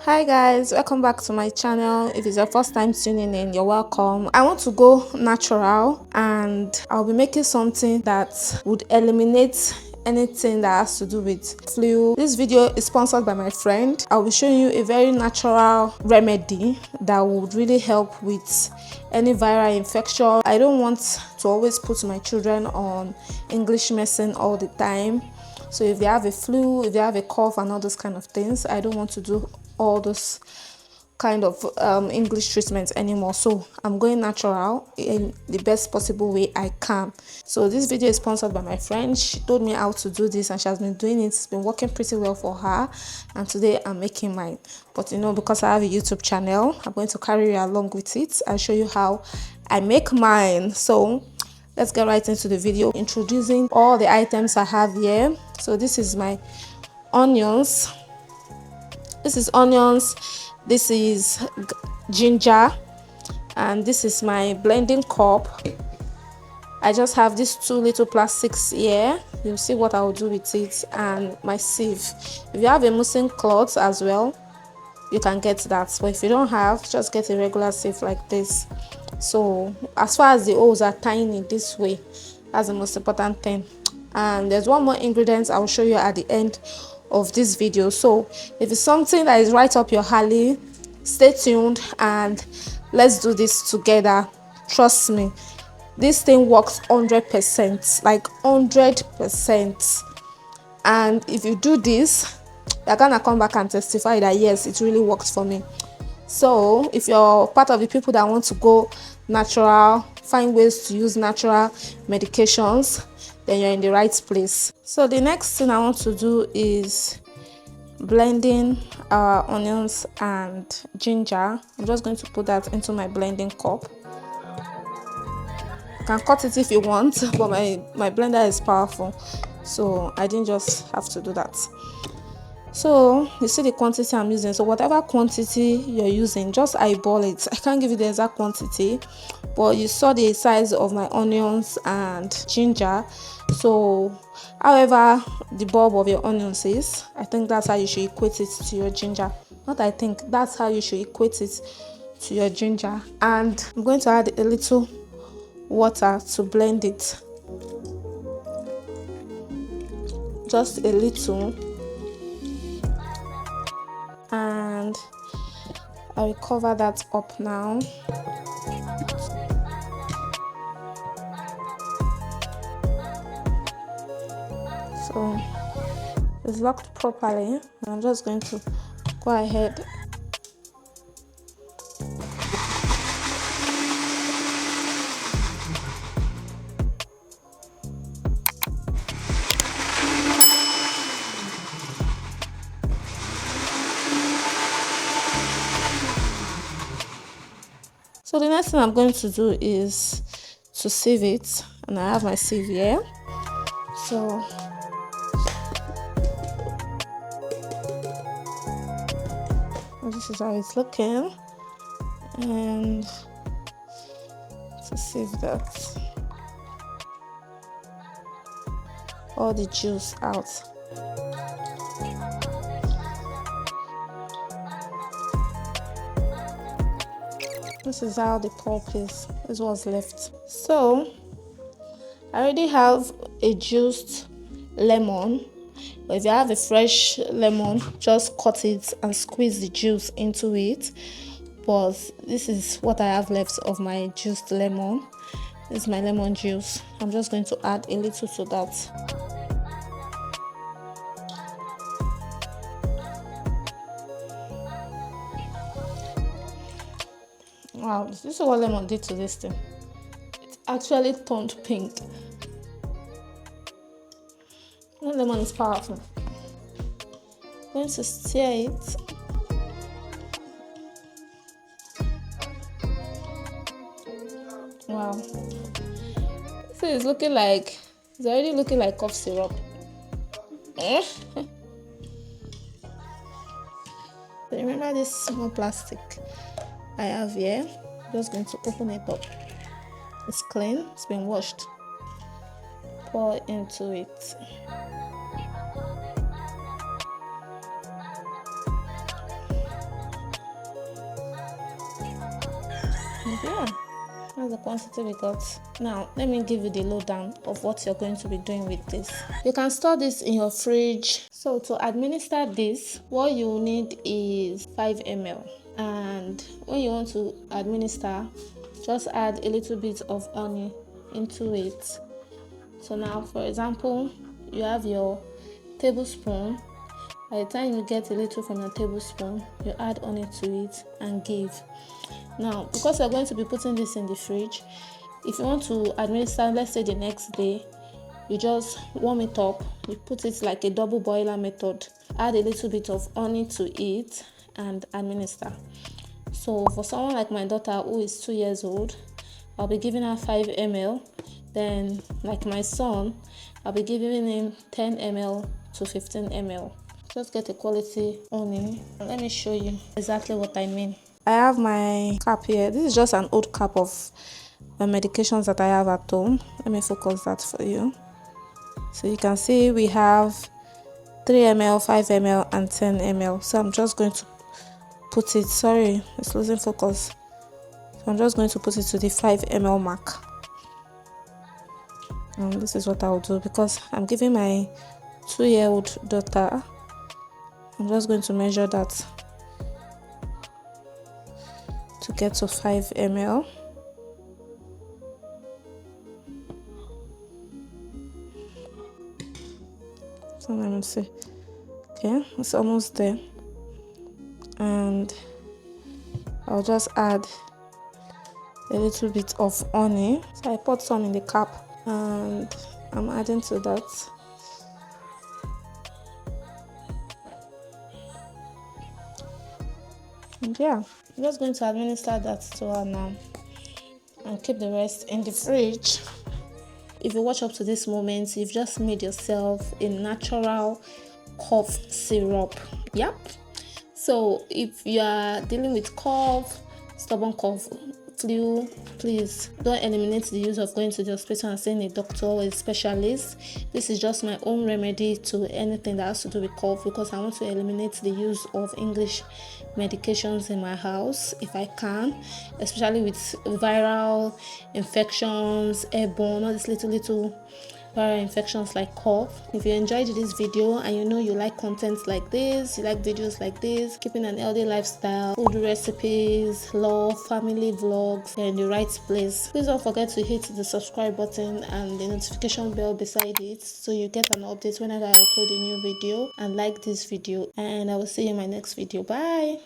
Hi guys, welcome back to my channel. If it's your first time tuning in, you're welcome. I want to go natural and I'll be making something that would eliminate anything that has to do with flu. This video is sponsored by my friend. I'll be showing you a very natural remedy that would really help with any viral infection. I don't want to always put my children on English medicine all the time. So if they have a flu, if they have a cough and all those kind of things, I don't want to do all those kind of English treatments anymore. So I'm going natural in the best possible way I can. So this video is sponsored by my friend. She told me how to do this and she has been doing it. It's been working pretty well for her. And today I'm making mine. But because I have a YouTube channel, I'm going to carry you along with it. I'll show you how I make mine. So let's get right into the video, introducing all the items I have here. So this is my onions. This is ginger, and this is my blending cup. I just have these two little plastics here. You'll see what I'll do with it, and my sieve. If you have a muslin cloth as well, you can get that, but if you don't have, just get a regular sieve like this. So as far as the holes are tiny this way, that's the most important thing. And there's one more ingredient I will show you at the end of this video. So if it's something that is right up your alley, stay tuned and let's do this together. Trust me, this thing works 100%, like 100%. And if you do this, you're gonna come back and testify that yes, it really works for me. So if you're part of the people that want to go natural, find ways to use natural medications, then you're in the right place. So the next thing I want to do is blending our onions and ginger. I'm just going to put that into my blending cup. You can cut it if you want, but my blender is powerful, so I didn't just have to do that. So you see the quantity I'm using. So whatever quantity you're using, just eyeball it. I can't give you the exact quantity, but you saw the size of my onions and ginger. So however the bulb of your onions is, I think that's how you should equate it to your ginger. Not I think, that's how you should equate it to your ginger. And I'm going to add a little water to blend it. Just a little. And I will cover that up now. So it's locked properly, and I'm just going to go ahead So the next thing I'm going to do is to sieve it, and I have my sieve here. So this is how it's looking, and to sieve that all the juice out. This is how the pulp is. This was left. So I already have a juiced lemon. But if you have a fresh lemon, just cut it and squeeze the juice into it. But this is what I have left of my juiced lemon. This is my lemon juice. I'm just going to add a little to that. Wow, this is what lemon did to this thing. It actually turned pink. Lemon is powerful. I'm going to stir it. Wow. So it's already looking like cough syrup. So remember this small plastic I have here? I'm just going to open it up. It's clean, it's been washed. Pour into it. Yeah, that's the quantity we got. Now let me give you the lowdown of what you're going to be doing with this. You can store this in your fridge. So to administer this, what you need is 5 ml. And when you want to administer, just add a little bit of honey into it. So now, for example, you have your tablespoon. By the time you get a little from your tablespoon, you add honey to it and give. Now, because you're going to be putting this in the fridge, if you want to administer, let's say the next day, you just warm it up. You put it like a double boiler method. Add a little bit of honey to it and administer. So for someone like my daughter who is 2 years old, I'll be giving her 5 ml. Then like my son, I'll be giving him 10 ml to 15 ml. Just get a quality honey. Let me show you exactly what I mean. I have my cap here. This is just an old cap of medications that I have at home. Let me focus that for you. So you can see we have 3 ml, 5 ml and 10 ml. So I'm just going to put it, sorry, it's losing focus. So I'm just going to put it to the 5 ml mark. And this is what I'll do because I'm giving my 2-year-old daughter. I'm just going to measure that to get to 5 ml. So let me see. Okay, it's almost there. And I'll just add a little bit of honey. So I put some in the cap and I'm adding to that. And yeah, I'm just going to administer that to her now and keep the rest in the fridge. If you watch up to this moment, you've just made yourself a natural cough syrup. Yep. So if you are dealing with cough, stubborn cough, flu, please don't eliminate the use of going to the hospital and seeing a doctor or a specialist. This is just my own remedy to anything that has to do with cough because I want to eliminate the use of English medications in my house if I can, especially with viral infections, airborne, all these little viral infections like cough. If you enjoyed this video and you know you like content like this, you like videos like this, keeping an healthy lifestyle, food recipes, love, family vlogs, you're in the right place. Please don't forget to hit the subscribe button and the notification bell beside it so you get an update whenever I upload a new video, and like this video, and I will see you in my next video. Bye.